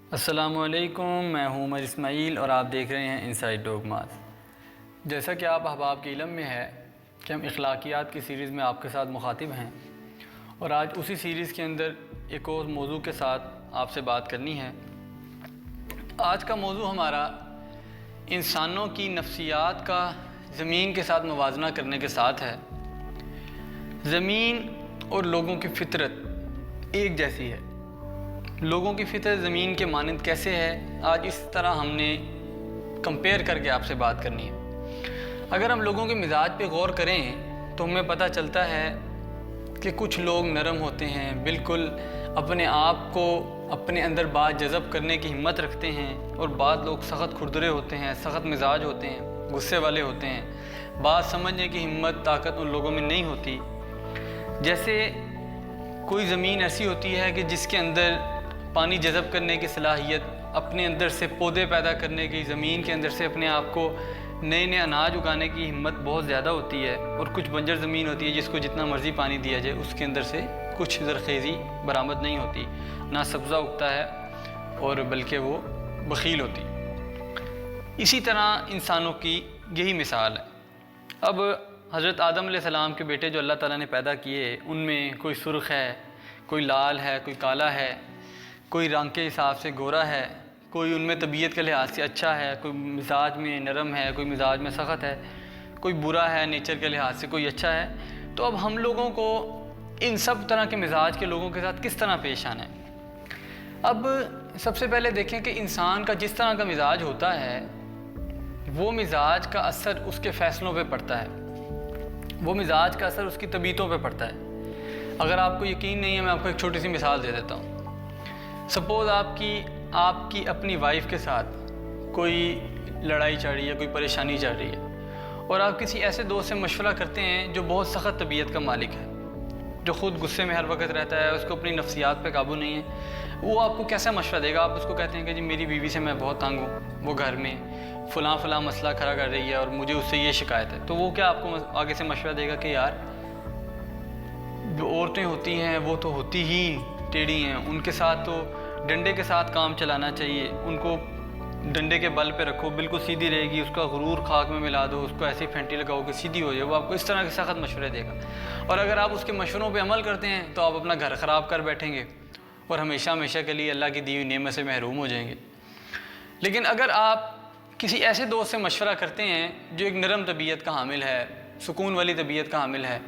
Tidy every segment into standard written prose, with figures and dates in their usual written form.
अस्सलामुअलैकुम, मैं हूं उमर इस्माइल और आप देख रहे हैं इनसाइड डॉगमास। जैसा कि आप अहबाब के इल्म में है कि हम अखलाकियात की सीरीज़ में आपके साथ मुखातिब हैं और आज उसी सीरीज़ के अंदर एक और मौजू के साथ आपसे बात करनी है। आज का मौजू हमारा इंसानों की नफ्सियात का ज़मीन के साथ मुवाजना करने के साथ है। ज़मीन और लोगों की फ़ितरत एक जैसी है। लोगों की फितरत ज़मीन के मानंद कैसे है, आज इस तरह हमने कंपेयर करके आपसे बात करनी है। अगर हम लोगों के मिजाज पे गौर करें तो हमें पता चलता है कि कुछ लोग नरम होते हैं, बिल्कुल अपने आप को अपने अंदर बात जज़ब करने की हिम्मत रखते हैं, और बाद लोग सख्त खुरदरे होते हैं, सख्त मिजाज होते हैं, गुस्से वाले होते हैं। बात समझने की हिम्मत ताकत उन लोगों में नहीं होती। जैसे कोई ज़मीन ऐसी होती है कि जिसके अंदर पानी जज़ब करने की सलाहियत, अपने अंदर से पौधे पैदा करने की, ज़मीन के अंदर से अपने आप को नए नए अनाज उगाने की हिम्मत बहुत ज़्यादा होती है। और कुछ बंजर ज़मीन होती है जिसको जितना मर्ज़ी पानी दिया जाए उसके अंदर से कुछ ज़रखेज़ी बरामद नहीं होती, ना सब्ज़ा उगता है और बल्कि वो बख़ील होती। इसी तरह इंसानों की यही मिसाल है। अब हज़रत आदम अलैहिस्सलाम के बेटे जो अल्लाह ताला ने पैदा किए, उनमें कोई सुर्ख़ है, कोई लाल है, कोई काला है, कोई रंग के हिसाब से गोरा है, कोई उनमें तबीयत के लिहाज से अच्छा है, कोई मिजाज में नरम है, कोई मिजाज में सख्त है, कोई बुरा है नेचर के लिहाज से, कोई अच्छा है। तो अब हम लोगों को इन सब तरह के मिजाज के लोगों के साथ किस तरह पेश आना है। अब सबसे पहले देखें कि इंसान का जिस तरह का मिजाज होता है वो मिजाज का असर उसके फ़ैसलों पे पड़ता है, वो मिजाज का असर उसकी तबीयतों पे पड़ता है। अगर आपको यकीन नहीं है, मैं आपको एक छोटी सी मिसाल दे देता हूँ। सपोज़ आपकी अपनी वाइफ के साथ कोई लड़ाई चल रही है, कोई परेशानी चल रही है, और आप किसी ऐसे दोस्त से मशवरा करते हैं जो बहुत सख्त तबीयत का मालिक है, जो ख़ुद गुस्से में हर वक्त रहता है, उसको अपनी नफ्सियात पे काबू नहीं है। वो आपको कैसा मशवरा देगा? आप उसको कहते हैं कि जी मेरी बीवी से मैं बहुत तंग हूँ, वो घर में फ़लाँ मसला खड़ा कर रही है और मुझे उससे ये शिकायत है। तो वो क्या आपको आगे से मशवरा देगा कि यार जो औरतें होती हैं वो तो होती ही टेढ़ी हैं, उनके साथ तो डंडे के साथ काम चलाना चाहिए, उनको डंडे के बल पे रखो, बिल्कुल सीधी रहेगी, उसका गुरूर खाक में मिला दो, उसको ऐसी फेंटी लगाओ कि सीधी हो जाए। वो आपको इस तरह के सख्त मशवरे देगा, और अगर आप उसके मशवरों पे अमल करते हैं तो आप अपना घर ख़राब कर बैठेंगे और हमेशा हमेशा के लिए अल्लाह की दी हुई नेमत से महरूम हो जाएंगे। लेकिन अगर आप किसी ऐसे दोस्त से मशवरा करते हैं जो एक नरम तबीयत का हामिल है, सुकून वाली तबीयत का हामिल है,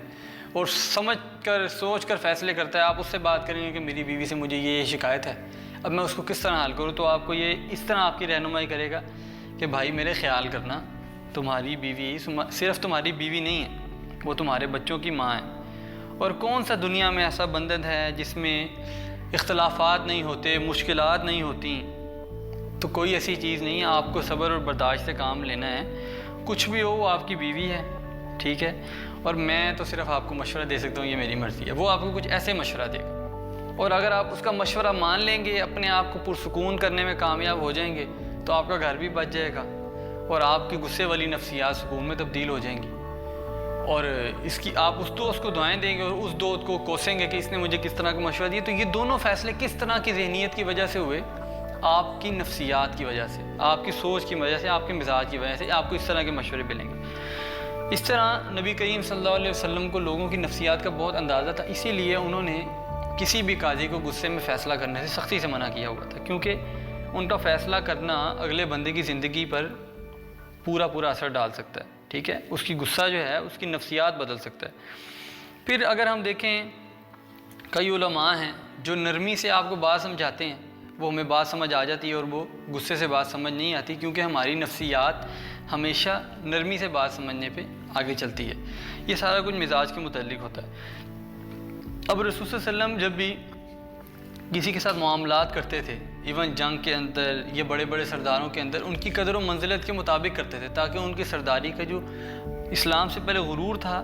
और समझ कर सोच कर फ़ैसले करता है, आप उससे बात करेंगे कि मेरी बीवी से मुझे ये शिकायत है, अब मैं उसको किस तरह हल करूँ, तो आपको ये इस तरह आपकी रहनुमाई करेगा कि भाई मेरे ख्याल करना, तुम्हारी बीवी सिर्फ़ तुम्हारी बीवी नहीं है, वो तुम्हारे बच्चों की माँ है। और कौन सा दुनिया में ऐसा बंधन है जिसमें इख्तलाफात नहीं होते, मुश्किलात नहीं होती। तो कोई ऐसी चीज़ नहीं है, आपको सब्र और बर्दाश्त से काम लेना है। कुछ भी हो वो आपकी बीवी है, ठीक है, और मैं तो सिर्फ़ आपको मशवरा दे सकता हूँ, ये मेरी मर्ज़ी है। वो आपको कुछ ऐसे मशवरा देगा, और अगर आप उसका मशवरा मान लेंगे, अपने आप को पुरसुकून करने में कामयाब हो जाएंगे, तो आपका घर भी बच जाएगा और आपकी गुस्से वाली नफ्सियात सुकून में तब्दील हो जाएंगी। और इसकी आप उस दोस्त को दुआएं देंगे और उस दोस्त को कोसेंगे कि इसने मुझे किस तरह का मशवरा दिया। तो ये दोनों फ़ैसले किस तरह की ज़हनीत की वजह से हुए? आपकी नफ्सियात की वजह से, आपकी सोच की वजह से, आपके मिजाज की वजह से आपको इस तरह के मशवरे मिलेंगे। इस तरह नबी करीम सल्लल्लाहु अलैहि वसल्लम को लोगों की नफ्सियात का बहुत अंदाज़ा था, इसीलिए उन्होंने किसी भी काजी को गुस्से में फ़ैसला करने से सख्ती से मना किया हुआ था, क्योंकि उनका फ़ैसला करना अगले बंदे की ज़िंदगी पर पूरा असर डाल सकता है, ठीक है। उसकी गुस्सा जो है उसकी नफ्सियात बदल सकता है। फिर अगर हम देखें, कई उलमा हैं जो नरमी से आपको बात समझाते हैं, वो हमें बात समझ आ जाती है, और वो गुस्से से बात समझ नहीं आती, क्योंकि हमारी नफ्सियात हमेशा नरमी से बात समझने पे आगे चलती है। ये सारा कुछ मिजाज के मुताल्लिक़ होता है। अब रसूल सल्लल्लाहु अलैहि वसल्लम जब भी किसी के साथ मामलात करते थे, इवन जंग के अंदर या बड़े बड़े सरदारों के अंदर, उनकी कदर व मंजिलत के मुताबिक करते थे, ताकि उनकी सरदारी का जो इस्लाम से पहले गुरूर था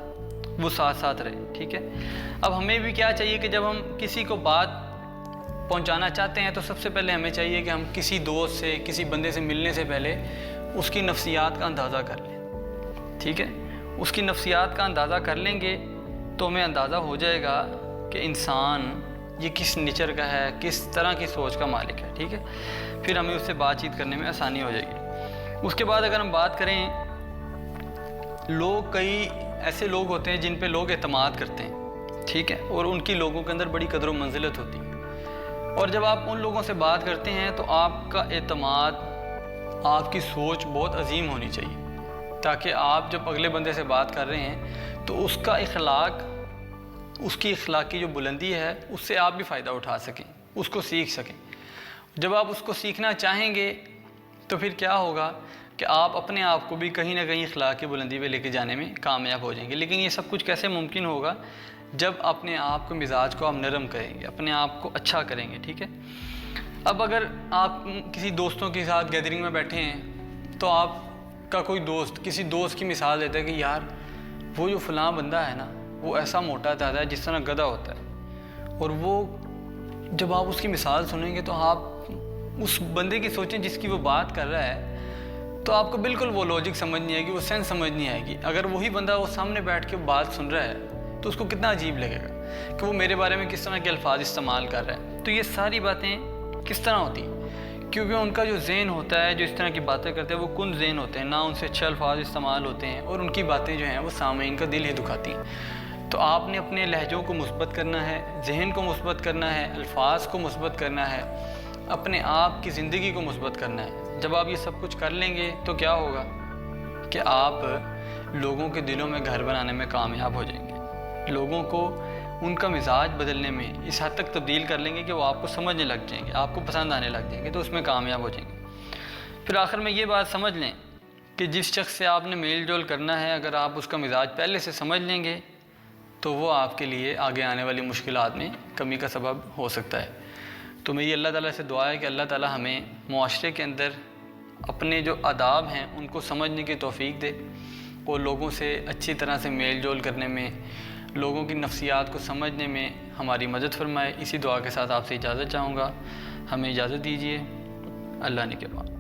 वो साथ साथ रहे, ठीक है। अब हमें भी क्या चाहिए कि जब हम किसी को बात पहुंचाना चाहते हैं तो सबसे पहले हमें चाहिए कि हम किसी दोस्त से, किसी बंदे से मिलने से पहले उसकी नफ्सियात का अंदाज़ा कर लें, ठीक है। उसकी नफ्सियात का अंदाज़ा कर लेंगे तो हमें अंदाज़ा हो जाएगा कि इंसान ये किस नेचर का है, किस तरह की सोच का मालिक है, ठीक है। फिर हमें उससे बातचीत करने में आसानी हो जाएगी। उसके बाद अगर हम बात करें, कई ऐसे लोग होते हैं जिन पे लोग एतमाद करते हैं, ठीक है, और उनकी लोगों के अंदर बड़ी कदर व मंजिलत होती है। और जब आप उन लोगों से बात करते हैं तो आपका एतमाद, आपकी सोच बहुत अजीम होनी चाहिए, ताकि आप जब अगले बंदे से बात कर रहे हैं तो उसका इखलाक, उसकी इखलाकी जो बुलंदी है उससे आप भी फ़ायदा उठा सकें, उसको सीख सकें। जब आप उसको सीखना चाहेंगे तो फिर क्या होगा कि आप अपने आप को भी कहीं ना कहीं इखलाक की बुलंदी पे लेके जाने में कामयाब हो जाएंगे। लेकिन ये सब कुछ कैसे मुमकिन होगा? जब अपने आप को, मिजाज को आप नरम करेंगे, अपने आप को अच्छा करेंगे, ठीक है। अब अगर आप किसी दोस्तों के साथ गैदरिंग में बैठे हैं तो आपका कोई दोस्त किसी दोस्त की मिसाल देता है कि यार वो जो फ़लाँ बंदा है ना, वो ऐसा मोटा ताज़ा है जिस तरह गधा होता है। और वो जब आप उसकी मिसाल सुनेंगे तो आप उस बंदे की सोचें जिसकी वो बात कर रहा है, तो आपको बिल्कुल वो लॉजिक समझ नहीं आएगी, वो सेंस समझ नहीं आएगी। अगर वही बंदा वो सामने बैठ के बात सुन रहा है तो उसको कितना अजीब लगेगा कि वो मेरे बारे में किस तरह के अल्फाज इस्तेमाल कर रहा है। तो ये सारी बातें किस तरह होती हैं? क्योंकि उनका जो ज़हन होता है, जो इस तरह की बातें करते हैं, वो कुन ज़हन होते हैं, ना उनसे अच्छे अल्फाज इस्तेमाल होते हैं, और उनकी बातें जो हैं वो सामईन का दिल ही दुखाती हैं। तो आपने अपने लहजों को मुस्बत करना है, जहन को मुस्बत करना है, अल्फाज को मुस्बत करना है, अपने आप की ज़िंदगी को मुस्बत करना है। जब आप ये सब कुछ कर लेंगे तो क्या होगा कि आप लोगों के दिलों में घर बनाने में कामयाब हो जाएंगे। लोगों को उनका मिजाज बदलने में इस हद तक तब्दील कर लेंगे कि वो आपको समझने लग जाएंगे, आपको पसंद आने लग जाएंगे, तो उसमें कामयाब हो जाएंगे। फिर आखिर में ये बात समझ लें कि जिस शख्स से आपने मेल जोल करना है, अगर आप उसका मिजाज पहले से समझ लेंगे तो वो आपके लिए आगे आने वाली मुश्किलात में कमी का सबब हो सकता है। तो मेरी अल्लाह ताला से दुआ है कि अल्लाह ताला हमें मुआशरे के अंदर अपने जो आदाब हैं उनको समझने की तौफीक दे, और लोगों से अच्छी तरह से मेल जोल करने में, लोगों की नफ्सियात को समझने में हमारी मदद फरमाए। इसी दुआ के साथ आपसे इजाज़त चाहूँगा। हमें इजाज़त दीजिए। अल्लाह ने के बाद।